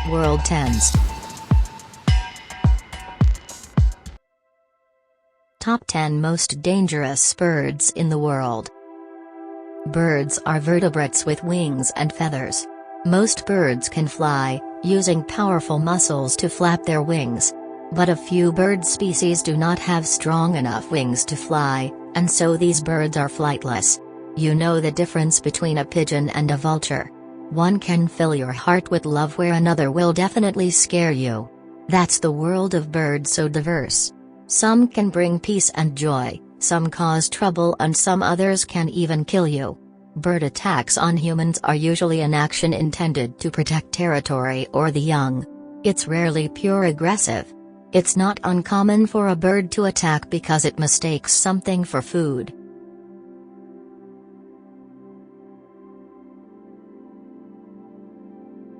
World Tenz. Top 10 Most Dangerous Birds in the World. Birds are vertebrates with wings and feathers. Most birds can fly, using powerful muscles to flap their wings. But a few bird species do not have strong enough wings to fly, and so these birds are flightless. You know the difference between a pigeon and a vulture. One can fill your heart with love where another will definitely scare you. That's the world of birds, so diverse. Some can bring peace and joy, some cause trouble, and some others can even kill you. Bird attacks on humans are usually an action intended to protect territory or the young. It's rarely pure aggressive. It's not uncommon for a bird to attack because it mistakes something for food.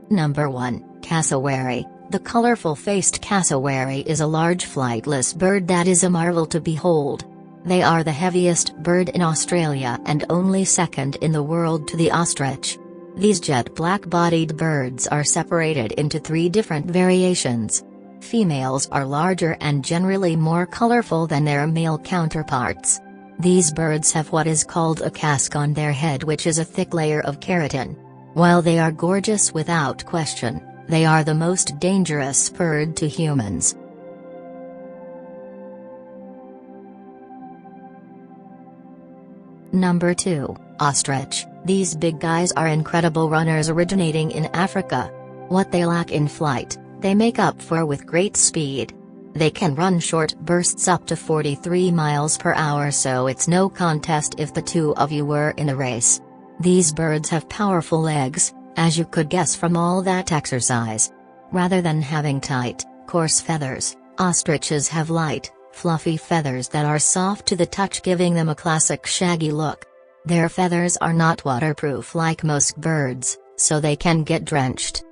Number 1, Cassowary. The colorful-faced cassowary is a large flightless bird that is a marvel to behold. They are the heaviest bird in Australia and only second in the world to the ostrich. These jet black-bodied birds are separated into 3 different variations. Females are larger and generally more colorful than their male counterparts. These birds have what is called a casque on their head, which is a thick layer of keratin. While they are gorgeous without question, they are the most dangerous bird to humans. Number 2, Ostrich. These big guys are incredible runners originating in Africa. What they lack in flight, they make up for with great speed. They can run short bursts up to 43 miles per hour, so it's no contest if the two of you were in a race. These birds have powerful legs, as you could guess from all that exercise. Rather than having tight, coarse feathers, ostriches have light, fluffy feathers that are soft to the touch, giving them a classic shaggy look. Their feathers are not waterproof like most birds, so they can get drenched.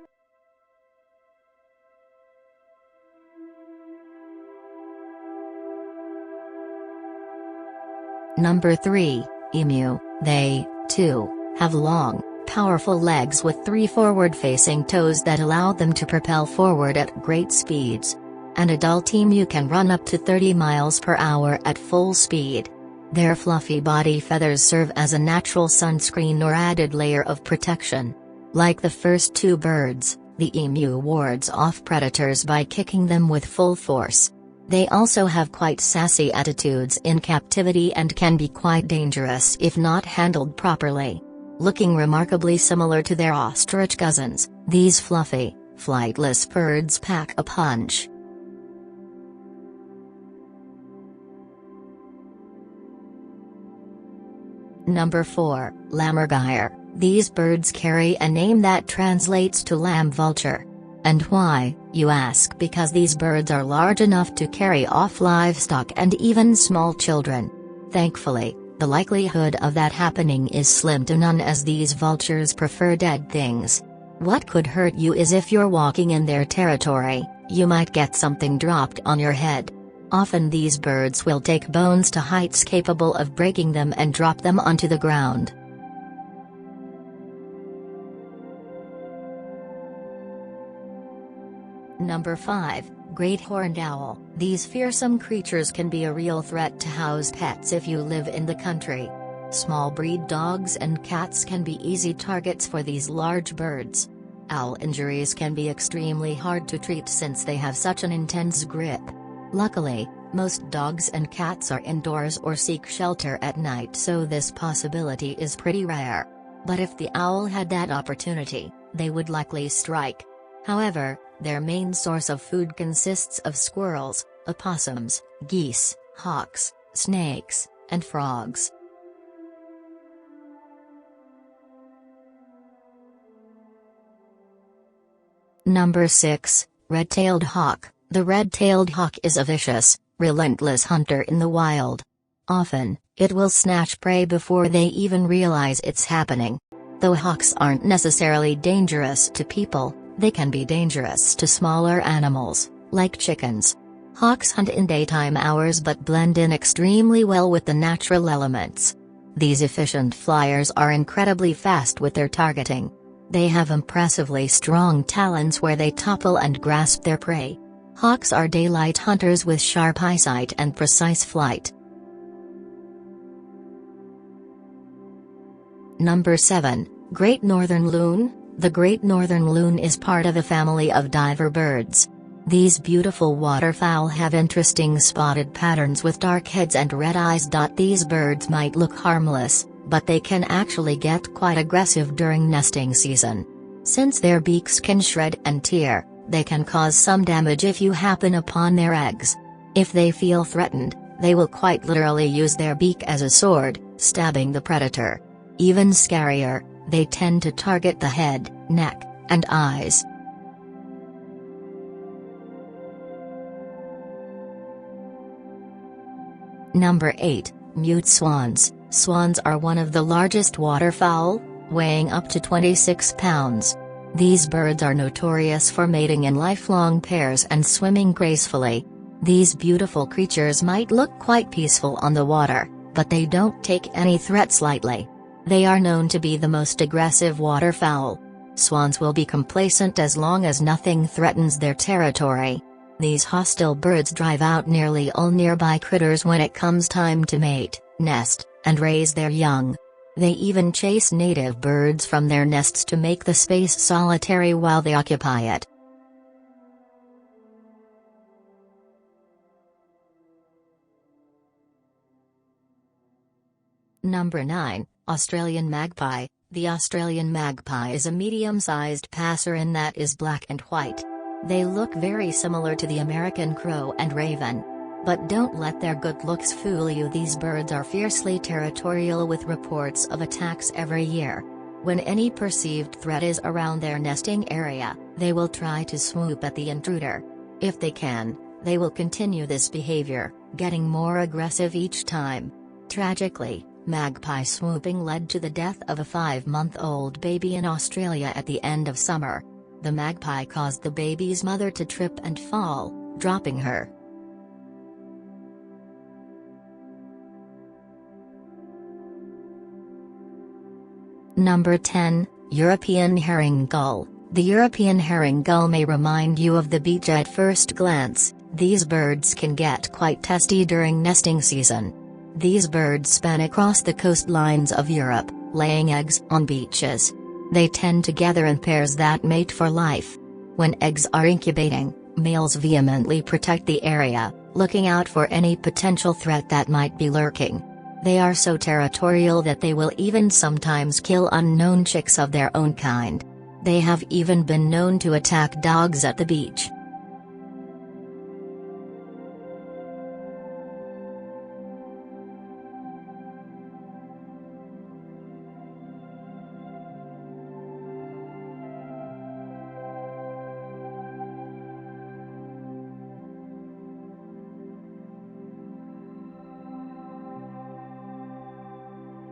Number 3, Emu. They, too, have long, powerful legs with 3 forward-facing toes that allow them to propel forward at great speeds. An adult emu can run up to 30 miles per hour at full speed. Their fluffy body feathers serve as a natural sunscreen or added layer of protection. Like the first 2 birds, the emu wards off predators by kicking them with full force. They also have quite sassy attitudes in captivity and can be quite dangerous if not handled properly. Looking remarkably similar to their ostrich cousins, these fluffy, flightless birds pack a punch. Number 4, Lammergeier. These birds carry a name that translates to lamb vulture. And why, you ask? Because these birds are large enough to carry off livestock and even small children. Thankfully, the likelihood of that happening is slim to none, as these vultures prefer dead things. What could hurt you is if you're walking in their territory, you might get something dropped on your head. Often these birds will take bones to heights capable of breaking them and drop them onto the ground. Number 5, Great Horned Owl. These fearsome creatures can be a real threat to house pets if you live in the country. Small breed dogs and cats can be easy targets for these large birds. Owl injuries can be extremely hard to treat since they have such an intense grip. Luckily, most dogs and cats are indoors or seek shelter at night, so this possibility is pretty rare. But if the owl had that opportunity, they would likely strike. However, their main source of food consists of squirrels, opossums, geese, hawks, snakes, and frogs. Number 6, Red-Tailed Hawk. The red-tailed hawk is a vicious, relentless hunter in the wild. Often, it will snatch prey before they even realize it's happening. Though hawks aren't necessarily dangerous to people, they can be dangerous to smaller animals, like chickens. Hawks hunt in daytime hours but blend in extremely well with the natural elements. These efficient flyers are incredibly fast with their targeting. They have impressively strong talons where they topple and grasp their prey. Hawks are daylight hunters with sharp eyesight and precise flight. Number 7. Great Northern Loon. The Great Northern Loon is part of a family of diver birds. These beautiful waterfowl have interesting spotted patterns with dark heads and red eyes. These birds might look harmless, but they can actually get quite aggressive during nesting season. Since their beaks can shred and tear, they can cause some damage if you happen upon their eggs. If they feel threatened, they will quite literally use their beak as a sword, stabbing the predator. Even scarier, they tend to target the head, neck, and eyes. Number 8. Mute swans. Swans are one of the largest waterfowl, weighing up to 26 pounds. These birds are notorious for mating in lifelong pairs and swimming gracefully. These beautiful creatures might look quite peaceful on the water, but they don't take any threats lightly. They are known to be the most aggressive waterfowl. Swans will be complacent as long as nothing threatens their territory. These hostile birds drive out nearly all nearby critters when it comes time to mate, nest, and raise their young. They even chase native birds from their nests to make the space solitary while they occupy it. Number 9. Australian Magpie. The Australian magpie is a medium-sized passerine that is black and white. They look very similar to the American crow and raven. But don't let their good looks fool you. These birds are fiercely territorial with reports of attacks every year. When any perceived threat is around their nesting area, they will try to swoop at the intruder. If they can, they will continue this behavior, getting more aggressive each time. Tragically, magpie swooping led to the death of a 5-month-old baby in Australia at the end of summer. The magpie caused the baby's mother to trip and fall, dropping her. Number 10. European Herring Gull. The European herring gull may remind you of the beach at first glance. These birds can get quite testy during nesting season. These birds span across the coastlines of Europe, laying eggs on beaches. They tend to gather in pairs that mate for life. When eggs are incubating, males vehemently protect the area, looking out for any potential threat that might be lurking. They are so territorial that they will even sometimes kill unknown chicks of their own kind. They have even been known to attack dogs at the beach.